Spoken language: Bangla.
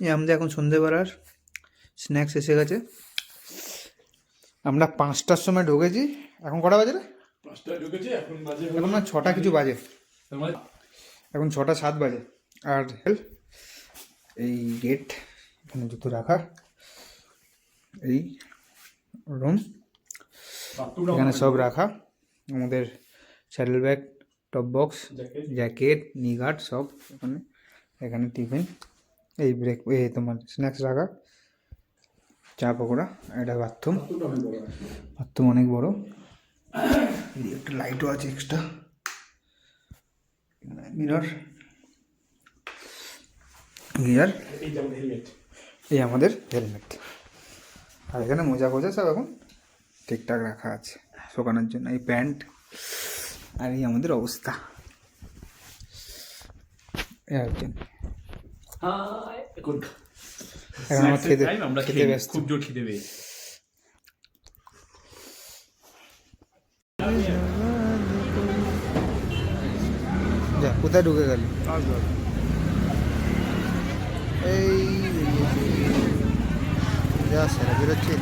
এই আমাদের এখন সন্ধেবেলার স্ন্যাক্স এসে গেছে। আমরা 5টার সময় ঢুকেছি, এখন কটা বাজে রে? 5টায় ঢুকেছি, এখন বাজে এখন না 6টা কিছু বাজে, এখন 6টা 7 বাজে। আর এই গেট, এখানে জুতো রাখা, এই রুম, এখানে সব রাখা আমাদের saddle bag, top box, jacket, নি গার্ড সব এখানে। এখানে টিফিন, এই ব্রেক, এই তোমার স্ন্যাক্স রাখা, চা পকোড়া। এটা বাথরুম, বাথরুম অনেক বড়, একটা লাইটও আছে এক্সট্রা, মিরর, গিয়ার, এই আমাদের হেলমেট। আর এখানে মোজা ফোজা সব এখন ঠিকঠাক রাখা আছে শোকানোর জন্য। এই প্যান্ট, আর এই আমাদের অবস্থা। এখন আমার খেতে ব্যস্ত। খুব জোর খিদে পেয়েছি। যা, কোথায় ঢুকে গেলি? এই যা সেরা বেরোচ্ছে।